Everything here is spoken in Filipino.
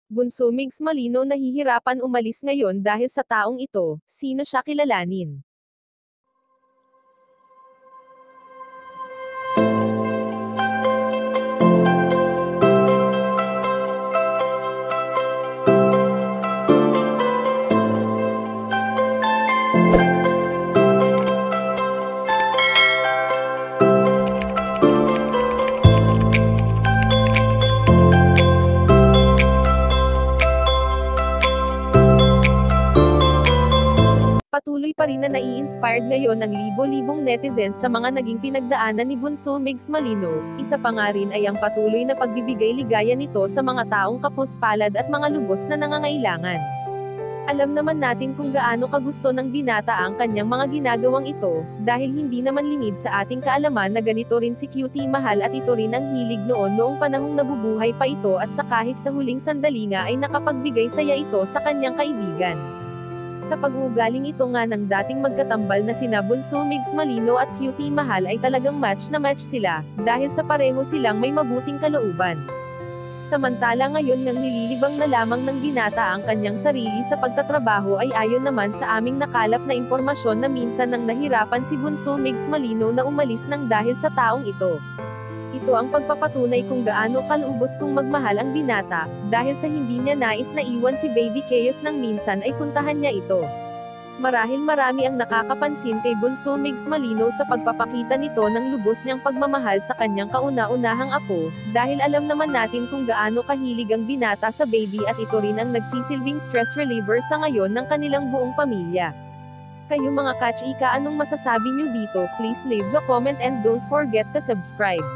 Bunso Migs Malino nahihirapan umalis ngayon dahil sa taong ito, sino siya kilalanin? Patuloy pa rin na nai-inspired ngayon ng libo-libong netizens sa mga naging pinagdaanan ni Bunso Migs Malino, isa pa nga rin ay ang patuloy na pagbibigay ligaya nito sa mga taong kapuspalad at mga lubos na nangangailangan. Alam naman natin kung gaano kagusto ng binata ang kanyang mga ginagawang ito, dahil hindi naman lingid sa ating kaalaman na ganito rin si Cutie Mahal at ito rin ang hilig noong panahong nabubuhay pa ito at sa kahit sa huling sandali nga ay nakapagbigay saya ito sa kanyang kaibigan. Sa pag-uugaling ito nga ng dating magkatambal na sina Bunso Migs Malino at Cutie Mahal ay talagang match na match sila, dahil sa pareho silang may mabuting kalooban. Samantala ngayon ngang nililibang na lamang ng binata ang kanyang sarili sa pagtatrabaho ay ayon naman sa aming nakalap na impormasyon na minsan nang nahirapan si Bunso Migs Malino na umalis ng dahil sa taong ito. Ito ang pagpapatunay kung gaano kalubos kung magmahal ang binata, dahil sa hindi niya nais na iwan si Baby Chaos nang minsan ay puntahan niya ito. Marahil marami ang nakakapansin kay Bunso Migs Malino sa pagpapakita nito ng lubos niyang pagmamahal sa kanyang kauna-unahang apo, dahil alam naman natin kung gaano kahilig ang binata sa baby at ito rin ang nagsisilbing stress reliever sa ngayon ng kanilang buong pamilya. Kayo mga kachika, anong masasabi niyo dito? Please leave the comment and don't forget to subscribe.